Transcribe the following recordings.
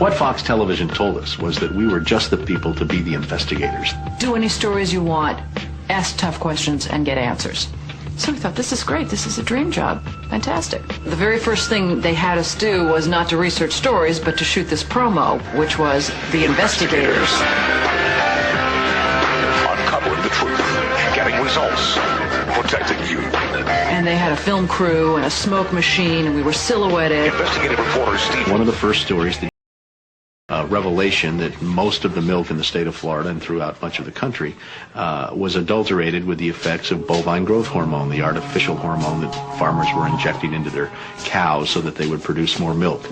What Fox Television told us was that we were just the people to be the investigators. Do any stories you want, ask tough questions, and get answers. So we thought, this is great. This is a dream job. Fantastic. The very first thing they had us do was not to research stories, but to shoot this promo, which was The Investigators. Uncovering the truth, getting results, protecting you. And they had a film crew and a smoke machine, and we were silhouetted. Investigative reporter Steve. One of the first stories, the revelation that most of the milk in the state of Florida and throughout much of the country was adulterated with the effects of bovine growth hormone, the artificial hormone that farmers were injecting into their cows so that they would produce more milk.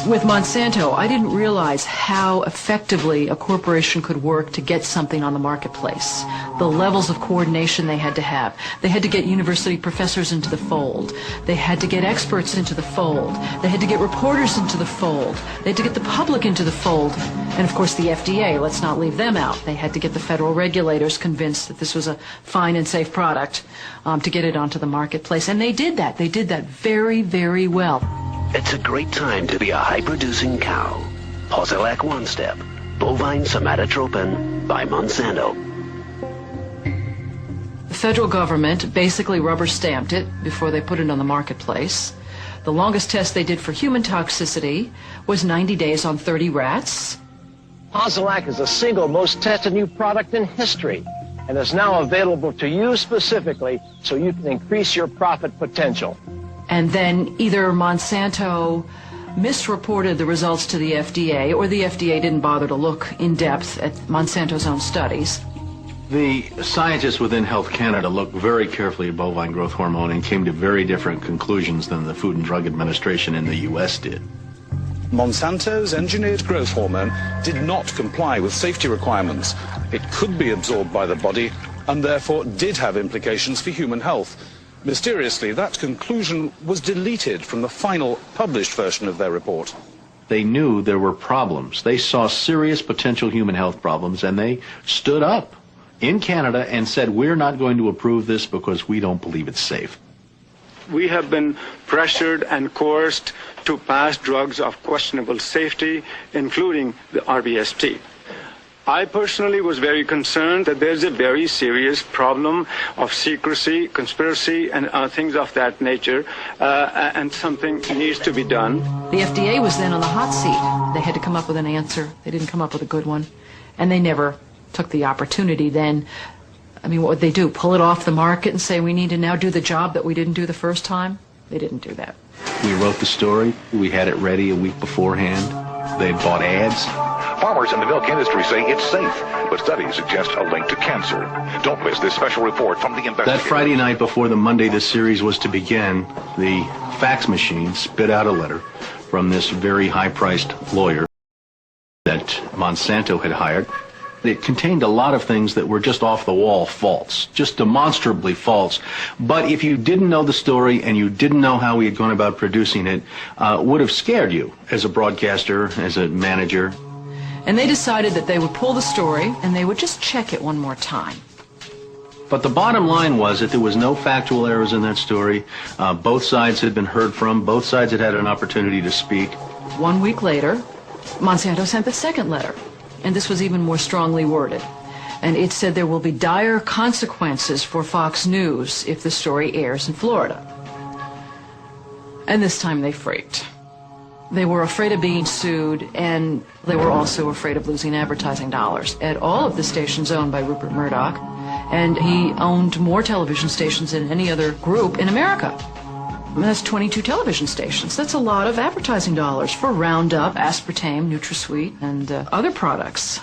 With Monsanto, I didn't realize how effectively a corporation could work to get something on the marketplace. The levels of coordination they had to have. They had to get university professors into the fold. They had to get experts into the fold. They had to get reporters into the fold. They had to get the public into the fold. And of course the FDA, let's not leave them out. They had to get the federal regulators convinced that this was a fine and safe product to get it onto the marketplace. And they did that. They did that very, very well. It's a great time to be a high-producing cow. Posilac One Step, bovine somatotropin by Monsanto. The federal government basically rubber-stamped it before they put it on the marketplace. The longest test they did for human toxicity was 90 days on 30 rats. Posilac is the single most tested new product in history and is now available to you specifically so you can increase your profit potential. And then either Monsanto misreported the results to the FDA, or the FDA didn't bother to look in depth at Monsanto's own studies. The scientists within Health Canada looked very carefully at bovine growth hormone and came to very different conclusions than the Food and Drug Administration in the U.S. did. Monsanto's engineered growth hormone did not comply with safety requirements. It could be absorbed by the body and therefore did have implications for human health. Mysteriously, that conclusion was deleted from the final published version of their report. They knew there were problems. They saw serious potential human health problems, and they stood up in Canada and said, we're not going to approve this because we don't believe it's safe. We have been pressured and coerced to pass drugs of questionable safety, including the RBST. I personally was very concerned that there's a very serious problem of secrecy, conspiracy, and things of that nature, and something needs to be done. The FDA was then on the hot seat. They had to come up with an answer. They didn't come up with a good one. And they never took the opportunity then. I mean, what would they do? Pull it off the market and say, we need to now do the job that we didn't do the first time? They didn't do that. We wrote the story. We had it ready a week beforehand. They had bought ads. Farmers in the milk industry say it's safe, but studies suggest a link to cancer. Don't miss this special report from the investigators. That Friday night before the Monday this series was to begin, the fax machine spit out a letter from this very high-priced lawyer that Monsanto had hired. It contained a lot of things that were just off-the-wall false, just demonstrably false. But if you didn't know the story and you didn't know how we had gone about producing it, would have scared you as a broadcaster, as a manager. And they decided that they would pull the story and they would just check it one more time. But the bottom line was that there was no factual errors in that story. Both sides had been heard from. Both sides had had an opportunity to speak. 1 week later, Monsanto sent the second letter. And this was even more strongly worded. And it said there will be dire consequences for Fox News if the story airs in Florida. And this time they freaked. They were afraid of being sued, and they were also afraid of losing advertising dollars at all of the stations owned by Rupert Murdoch. And he owned more television stations than any other group in America. And that's 22 television stations. That's a lot of advertising dollars for Roundup, aspartame, NutraSweet, and other products.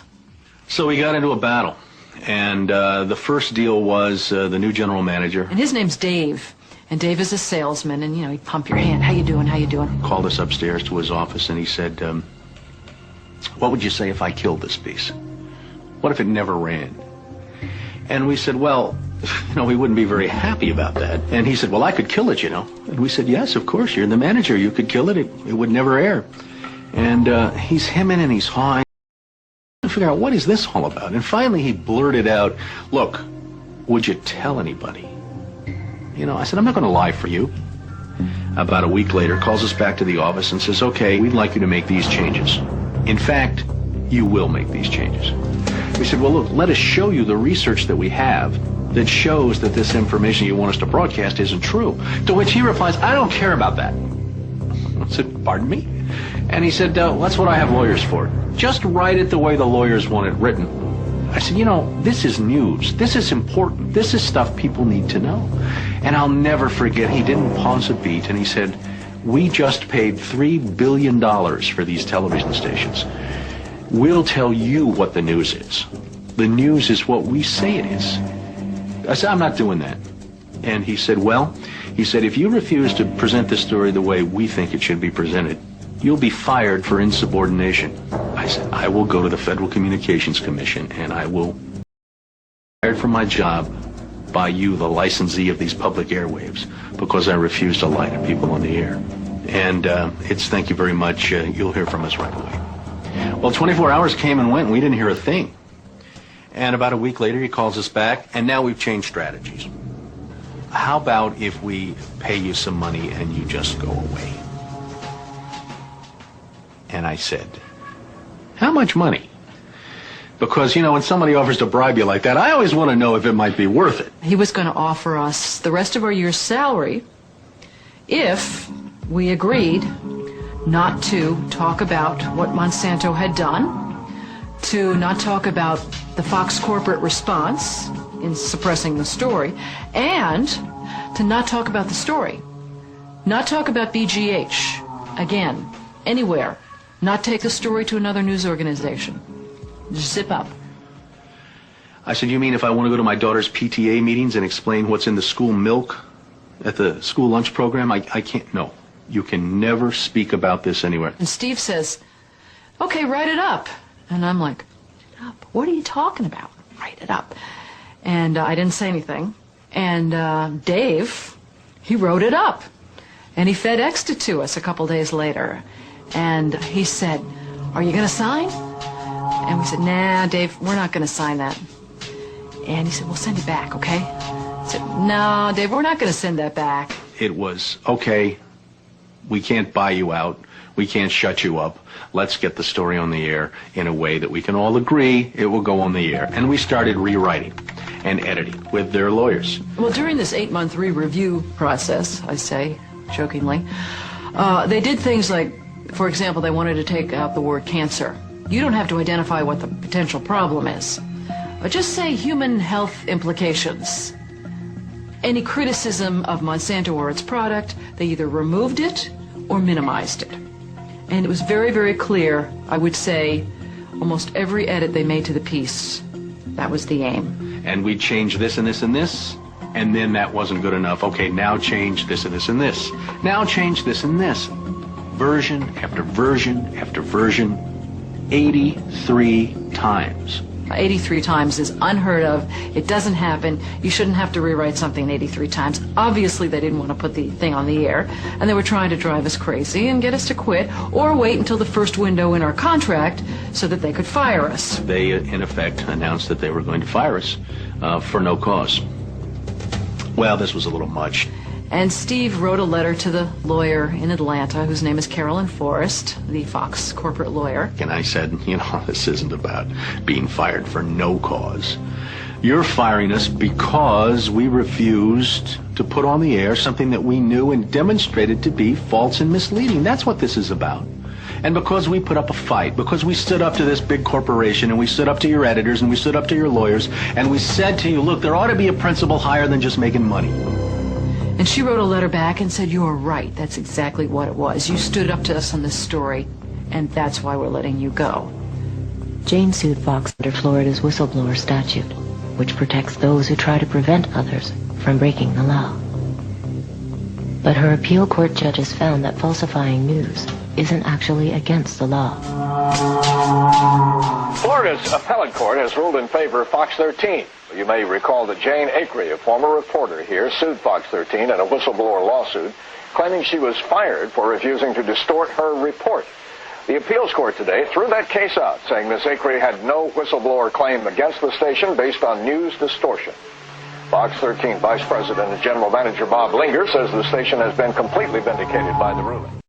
So we got into a battle. And the first deal was the new general manager. And his name's Dave. And Dave is a salesman, and, you know, he'd pump your hand. How you doing? How you doing? Called us upstairs to his office, and he said, what would you say if I killed this piece? What if it never ran? And we said, well, you know, we wouldn't be very happy about that. And he said, well, I could kill it, you know. And we said, yes, of course, you're the manager. You could kill it. It would never air. And he's hemming and he's hawing. To figure out, what is this all about? And finally he blurted out, look, would you tell anybody? You know, I said, I'm not going to lie for you. about a week later, calls us back to the office and says, okay, we'd like you to make these changes. In fact, you will make these changes. We said, well, look, let us show you the research that we have that shows that this information you want us to broadcast isn't true. To which he replies, I don't care about that. I said, pardon me? And he said, that's what I have lawyers for. Just write it the way the lawyers want it written. I said, you know, this is news. This is important. This is stuff people need to know. And I'll never forget, he didn't pause a beat, and he said, we just paid $3 billion for these television stations. We'll tell you what the news is. The news is what we say it is. I said, I'm not doing that. And he said, well, he said, if you refuse to present this story the way we think it should be presented, you'll be fired for insubordination. I said, I will go to the Federal Communications Commission and I will be fired from my job by you, the licensee of these public airwaves, because I refuse to lie to people on the air. And it's thank you very much. You'll hear from us right away. Well, 24 hours came and went and we didn't hear a thing. And about a week later, he calls us back, and now we've changed strategies. How about if we pay you some money and you just go away? And I said, how much money? Because, you know, when somebody offers to bribe you like that, I always want to know if it might be worth it. He was going to offer us the rest of our year's salary if we agreed not to talk about what Monsanto had done, to not talk about the Fox corporate response in suppressing the story, and to not talk about the story. Not talk about BGH, again, anywhere. Not take the story to another news organization. Just zip up. I said, you mean if I want to go to my daughter's PTA meetings and explain what's in the school milk at the school lunch program? I can't. No. You can never speak about this anywhere. And Steve says, okay, write it up. And I'm like, write it up? What are you talking about? Write it up. And I didn't say anything. And Dave, he wrote it up. And he FedExed it to us a couple days later. And he said, are you going to sign? And we said, nah, Dave, we're not going to sign that. And he said, well, send it back, okay? I said, no, Dave, we're not going to send that back. It was, okay, we can't buy you out. We can't shut you up. Let's get the story on the air in a way that we can all agree it will go on the air. And we started rewriting and editing with their lawyers. Well, during this 8-month re-review process, I say jokingly, they did things like, for example, they wanted to take out the word cancer. You don't have to identify what the potential problem is, but just say human health implications. Any criticism of Monsanto or its product, they either removed it or minimized it. And it was very, very clear, I would say, almost every edit they made to the piece, that was the aim. And we changed this and this and this, and then that wasn't good enough. Okay, now change this and this and this. Now change this and this. Version after version after version, 83 times. 83 times is unheard of. It doesn't happen. You shouldn't have to rewrite something 83 times. Obviously, they didn't want to put the thing on the air, and they were trying to drive us crazy and get us to quit or wait until the first window in our contract so that they could fire us. They, in effect, announced that they were going to fire us for no cause. Well, this was a little much. And Steve wrote a letter to the lawyer in Atlanta, whose name is Carolyn Forrest, the Fox corporate lawyer. And I said, you know, this isn't about being fired for no cause. You're firing us because we refused to put on the air something that we knew and demonstrated to be false and misleading. That's what this is about. And because we put up a fight, because we stood up to this big corporation, and we stood up to your editors, and we stood up to your lawyers, and we said to you, look, there ought to be a principle higher than just making money. And she wrote a letter back and said, you are right. That's exactly what it was. You stood up to us on this story, and that's why we're letting you go. Jane sued Fox under Florida's whistleblower statute, which protects those who try to prevent others from breaking the law. But her appeal court judges found that falsifying news isn't actually against the law. Florida's appellate court has ruled in favor of Fox 13. You may recall that Jane Acree, a former reporter here, sued Fox 13 in a whistleblower lawsuit, claiming she was fired for refusing to distort her report. The appeals court today threw that case out, saying Ms. Acree had no whistleblower claim against the station based on news distortion. Fox 13 Vice President and General Manager Bob Linger says the station has been completely vindicated by the ruling.